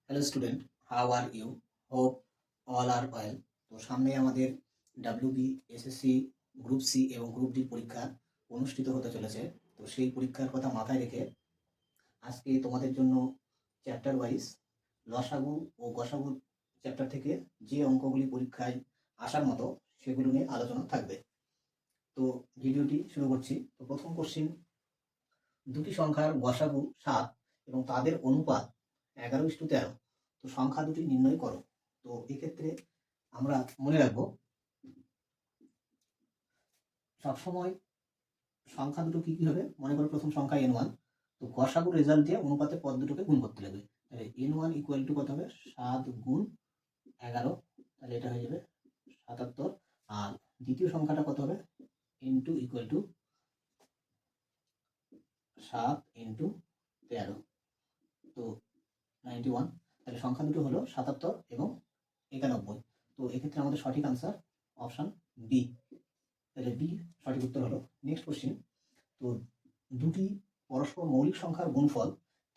Hello student, how are you? Hope all are well. তো সামনে আমাদের ডাব্লিউবি, এসএসসি, গ্রুপ সি এবং group D পরীক্ষা অনুষ্ঠিত হতে চলেছে। তো সেই পরীক্ষার কথা মাথায় রেখে আজকে তোমাদের জন্য চ্যাপ্টার ওয়াইজ লসাগু ও গসাগু চ্যাপ্টার থেকে যে অঙ্কগুলি পরীক্ষায় আসার মতো সেগুলো নিয়ে আলোচনা থাকবে। তো ভিডিওটি শুরু করছি। তো প্রথম কোশ্চিন, দুটি সংখ্যার গসাগু 7 এবং তাদের অনুপাত 11:13। তো সংখ্যা দুটি নির্ণয় করো। তো এক্ষেত্রে আমরা মনে রাখবো সবসময় সংখ্যা দুটো কি কি হবে। মনে করো প্রথম সংখ্যা n1, তো গসাগু রেজাল্ট দিয়ে অনুপাতের পদ দুটোকে গুণ করতে লাগবে। তাহলে n1 ইকুয়াল টু কত হবে? 7 গুণ 11, তাহলে এটা হয়ে যাবে 77। আর দ্বিতীয় সংখ্যাটা কত হবে? n2 ইকুয়াল টু 7 ইন্টু 13, তো 91। তাহলে সংখ্যা দুটো হলো 77 এবং 91। তো এক্ষেত্রে আমাদের সঠিক আনসার অপশন বি। তাহলে বি সঠিক উত্তর হলো। নেক্সট কোশ্চিন, তো দুটি পরস্পর মৌলিক সংখ্যার গুণফল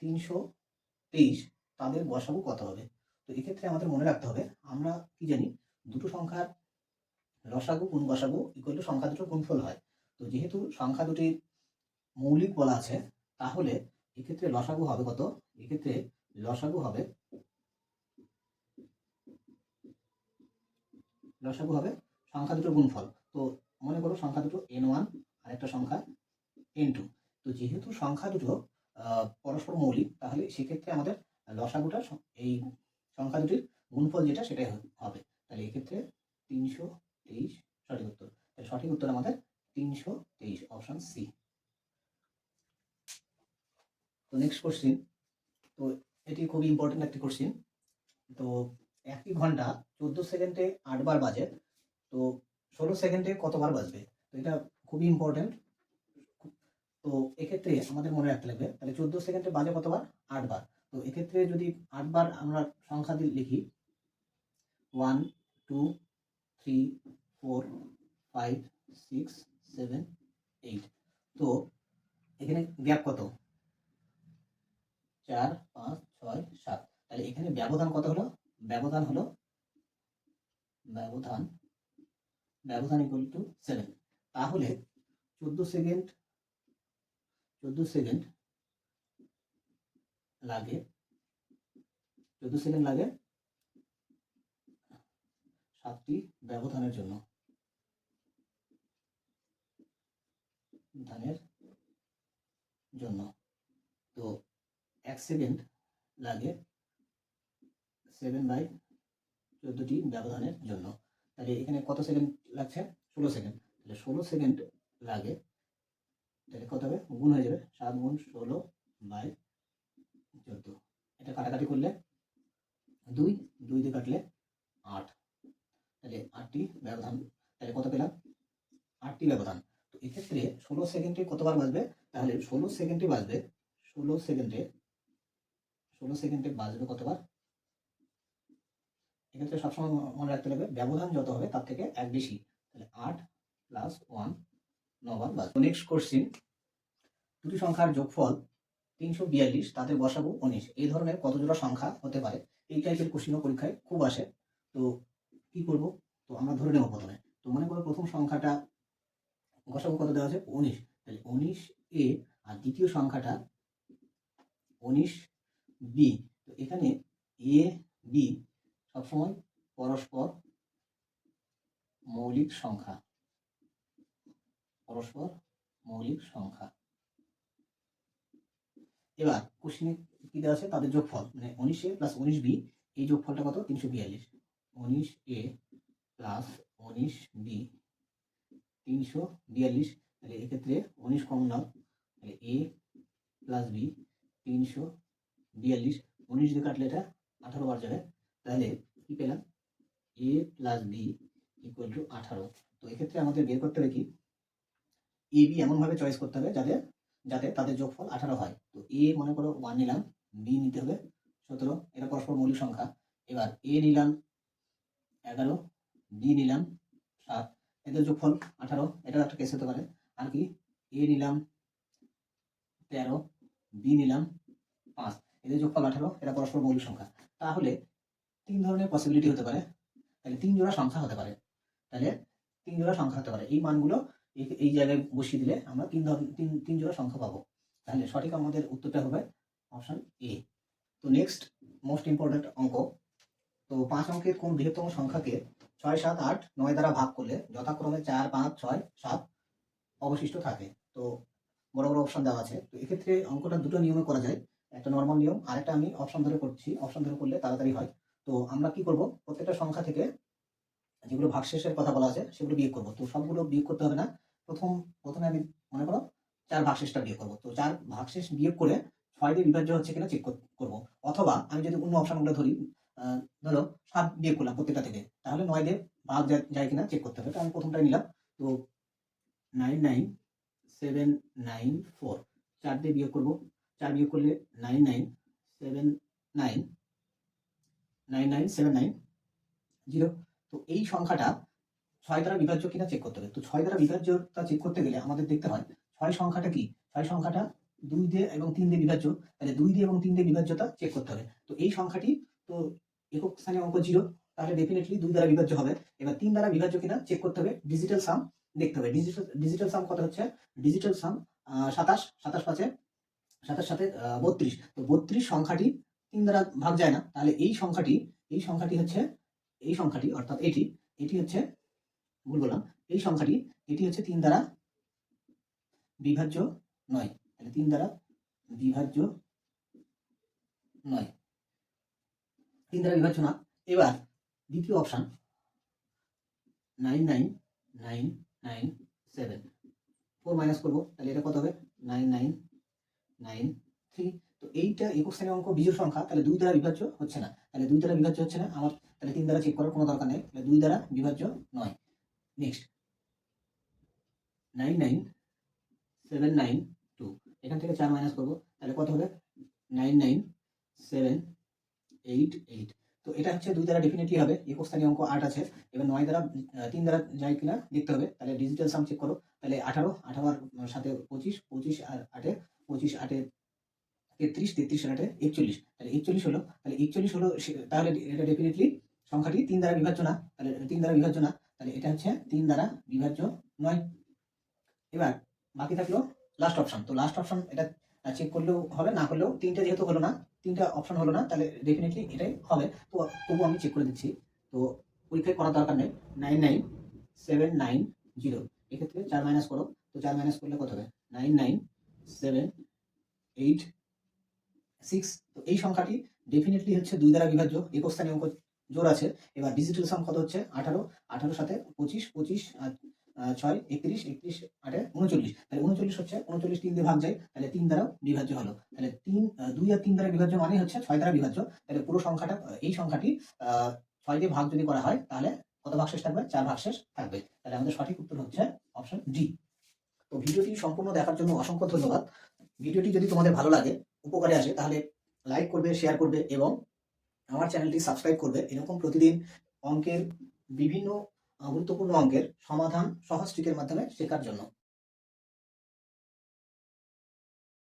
323, তাদের গসাগু কত হবে? তো এক্ষেত্রে আমাদের মনে রাখতে হবে, আমরা কি জানি দুটো সংখ্যার লসাগু গুণ গসাগু ইকুয়াল টু সংখ্যা দুটোর গুণফল হয়। তো যেহেতু সংখ্যা দুটি মৌলিক বলা আছে, তাহলে এক্ষেত্রে লসাগু হবে কত? এক্ষেত্রে লসাগু হবে সংখ্যা দুটোর গুণফল। তো মনে করো সংখ্যা দুটো n1 আর একটা সংখ্যা n2। তো যেহেতু সংখ্যা দুটো পরস্পর মৌলিক, তাহলে সেক্ষেত্রে আমাদের লসাগুটা এই সংখ্যা দুটির গুণফল যেটা সেটাই হবে। তাহলে এক্ষেত্রে 323 সঠিক উত্তর। তাহলে সঠিক উত্তর আমাদের 323, অপশন সি। তো নেক্সট কোশ্চিন, তো এটি খুবই ইম্পর্টেন্ট একটি কোশ্চিন। তো একটি ঘন্টা 14 সেকেন্ডে 8 বার বাজে, তো 16 সেকেন্ডে কতবার বাজবে? তো এটা খুবই ইম্পর্টেন্ট। তো এক্ষেত্রে আমাদের মনে রাখতে লাগবে, তাহলে 14 সেকেন্ডে বাজে কতবার? 8 বার। তো এক্ষেত্রে যদি 8 বার আমরা সংখ্যা দিয়ে লিখি 1 2 3 4 5 6 7 8, তো এখানে গ্যাপ কত? 4 5 6 7। তাহলে এখানে ব্যবধান কত হলো? ব্যবধান হলো ব্যবধান ইকুয়াল টু 7। তাহলে 14 সেকেন্ড লাগে 7টি ব্যবধানের জন্য। তো 1 সেকেন্ড লাগে 7/14টি ব্যবধানের জন্য। তাহলে এখানে কত সেকেন্ড লাগছে? 16 সেকেন্ড। তাহলে 16 সেকেন্ড লাগে, তাহলে কত হবে? গুণ হয়ে যাবে 7 গুণ 16/14। এটা কাটাকাটি করলে 2 দিয়ে কাটলে 8, তাহলে 8টি ব্যবধান। তাহলে কত পেলাম? 8টি ব্যবধান। তো এক্ষেত্রে 16 সেকেন্ডে কতবার বাজবে? তাহলে 16 সেকেন্ডে বাজবে 16 সেকেন্ডে বাজবে কতবার? এক্ষেত্রে সবসময় মনে রাখতে হবে ব্যবধান যত হবে তার থেকে 1 বেশি। তাহলে 8 প্লাস 1 9 বার বাজবে। নেক্সট কোশ্চিন, দুটি সংখ্যার যোগফল 342, তাদের গসাগু 19। এই ধরনের কত জোড়া সংখ্যা হতে পারে? এই টাইপের কোশ্চিনও পরীক্ষায় খুব আসে। তো কি করব? তো আমরা ধরে নেব প্রথমে। তো মনে করো প্রথম সংখ্যাটা গসাগু কত দেওয়া আছে? 19। তাহলে 19a, আর দ্বিতীয় সংখ্যাটা 19b। তো এখানে a b সবসময় পরস্পর মৌলিক সংখ্যা। এবার কোশ্চিনে কি দেওয়া আছে? তাদের যোগফল, মানে 19a প্লাস 19b, এই যোগফলটা কত? 342। 19a plus 19b 342। তাহলে এক্ষেত্রে 19 কমন নাও, তাহলে a প্লাস b 342। 19 দিয়ে কাটলে এটা 18 বার যাবে। তাহলে কি পেলাম? a plus b equal to 18। তো এক্ষেত্রে আমাদের বের করতে হবে কি? এ বি এমনভাবে চয়েস করতে হবে যাতে তাদের যোগফল 18 হয়। তো এ মনে করো 1 নিলাম, বি নিতে হবে 17, এটা পরস্পর মৌলিক সংখ্যা। এবার এ নিলাম 11, বি নিলাম 7, এদের যোগফল 18, এটাও একটা কেস হতে পারে। আর কি? এ নিলাম 13, বি নিলাম 5, এদের যোগফল 18, এরা পরস্পর মৌলিক সংখ্যা। তাহলে 3 ধরনের পসিবিলিটি হতে পারে। তাহলে 3 জোড়া সংখ্যা হতে পারে। তাহলে 3 জোড়া সংখ্যা হতে পারে। এই মানগুলো এই জায়গায় বসিয়ে দিলে আমরা 3 জোড়া সংখ্যা পাবো। তাহলে সঠিক আমাদের উত্তরটা হবে অপশন এ। তো নেক্সট মোস্ট ইম্পর্টেন্ট অঙ্ক। তো 5 অঙ্কের কোন বৃহত্তম সংখ্যাকে 6, 7, 8, 9 দ্বারা ভাগ করলে যথাক্রমে 4, 5, 6, 7 অবশিষ্ট থাকে। তো বড় বড় অপশন দেওয়া আছে। তো এক্ষেত্রে অঙ্কটা দুটো নিয়মে করা যায়, একটা নর্মাল নিয়ম, আরেকটা আমি অপশন ধরে করছি। অপশন ধরে করলে তাড়াতাড়ি হয়। তো আমরা কি করব, প্রত্যেকটা সংখ্যা থেকে যেগুলো ভাগশেষের কথা বলা আছে সেগুলো বিয়োগ করব। তো সবগুলো বিয়োগ করতে হবে না, প্রথমে আমি মনে করো 4 ভাগশেষটা বিয়োগ করব। তো 4 ভাগশেষ বিয়োগ করে 6 দিয়ে বিভাজ্য হচ্ছে কিনা চেক করব। অথবা আমি যদি অন্য অপশনগুলো ধরি, ধরো 7 বিয়োগ করলাম প্রত্যেকটা থেকে, তাহলে 9 দিয়ে ভাগ যায় কিনা চেক করতে হবে। তো আমি প্রথমটাই নিলাম। তো 99794, 4 দিয়ে বিয়োগ করব। 4 বিয়োগ করলে 9979 তো এই সংখ্যাটা 6 দ্বারা বিভাজ্য কিনা চেক করতে হবে। তো 6 দ্বারা বিভাজ্যতা চেক করতে গেলে আমাদের দেখতে হয় 6 সংখ্যাটা কি, 6 সংখ্যাটা 2 দিয়ে এবং 3 দিয়ে বিভাজ্য। তাহলে 2 দিয়ে এবং 3 দিয়ে বিভাজ্যতা চেক করতে হবে। তো এই সংখ্যাটি তো একক স্থানীয় অঙ্ক 0, তাহলে ডেফিনেটলি 2 দ্বারা বিভাজ্য হবে। এবার 3 দ্বারা বিভাজ্য কিনা চেক করতে হবে, ডিজিটাল সাম দেখতে হবে। ডিজিটাল সাম কত হচ্ছে, ডিজিটাল সাম 27, 27 পাঁচে 27 সাথে 32। তো 32 সংখ্যাটি 3 দ্বারা ভাগ যায় না। তাহলে এই সংখ্যাটি হচ্ছে, এই সংখ্যাটি অর্থাৎ এটি হচ্ছে, ভুল বললাম, এই সংখ্যাটি এটি হচ্ছে 3 দ্বারা বিভাজ্য নয়। তাহলে 3 দ্বারা বিভাজ্য নয়, 3 দ্বারা বিভাজ্য না। এবার দ্বিতীয় অপশন 99997, 4 মাইনাস করবো, তাহলে এটা কত হবে 9993। তো এইটা একক শ্রেণীর অঙ্ক, বিজোড় সংখ্যা, তাহলে 2 দ্বারা বিভাজ্য হচ্ছে না। তাহলে 2 দ্বারা বিভাজ্য হচ্ছে না আমার, তাহলে 3 দ্বারা চেক করার কোনো দরকার নেই। তাহলে 2 দ্বারা বিভাজ্য নয়। নেক্সট 99792, এখান থেকে 4 মাইনাস করবো, তাহলে কত হবে 99788। তো এটা হচ্ছে 2 দ্বারা ডেফিনেটলি হবে, একক স্থানীয় অঙ্ক 8 আছে। এবার 9 দ্বারা 3 দ্বারা যায় কিনা দেখতে হবে। তাহলে ডিজিটাল সাম চেক করো। তাহলে 18 আর সাথে 25, 25 আর 8, 25 8 33, 33 আর 8 41, তাহলে 41 হলো। তাহলে 41 হলো, তাহলে এটা ডেফিনেটলি সংখ্যাটি 3 দ্বারা বিভাজ্য না। তাহলে 3 দ্বারা বিভাজ্য না, তাহলে এটা হচ্ছে 3 দ্বারা বিভাজ্য নয়। এবার বাকি থাকলো লাস্ট অপশন। তো লাস্ট অপশন এটা চেক করলেও হবে, না করলেও, তিনটা যেহেতু হলো না, তিনটা অপশন হলো না, তাহলে ডেফিনেটলি এটাই হবে। তো তবু আমি চেক করে দিচ্ছি। তো পরীক্ষায় করার দরকার নেই। 99790, এক্ষেত্রে 4 মাইনাস করো। তো 4 মাইনাস করলে কত হবে 99786। তো এই সংখ্যাটি ডেফিনেটলি হচ্ছে 2 দ্বারা বিভাজ্য, একক স্থানীয় অঙ্ক জোড় আছে। এবার ডিজিটাল সাম কত হচ্ছে 18, 18 সাথে 25, 25 আর 6 31, 31 8 39, তাহলে 39 হচ্ছে, 39 3 দিয়ে ভাগ যায়, তাহলে 3 দ্বারা বিভাজ্য হলো। তাহলে 2 আর 3 দ্বারা বিভাজ্য মানে হচ্ছে 6 দ্বারা বিভাজ্য। তাহলে পুরো সংখ্যাটা, এই সংখ্যাটি 6 দিয়ে ভাগ যদি করা হয় তাহলে কত ভাগশেষ থাকবে, 4 ভাগশেষ থাকবে। তাহলে আমাদের সঠিক উত্তর হচ্ছে অপশন ডি। তো ভিডিওটি সম্পূর্ণ দেখার জন্য অসংখ্য ধন্যবাদ। ভিডিওটি যদি তোমাদের ভালো লাগে, উপকারে আসে, তাহলে লাইক করবে, শেয়ার করবে এবং আমার চ্যানেলটি সাবস্ক্রাইব করবে। এরকম প্রতিদিন অঙ্কের বিভিন্ন গুরুত্বপূর্ণ অঙ্কের সমাধান সহজ ট্রিকের মাধ্যমে শেখার জন্য।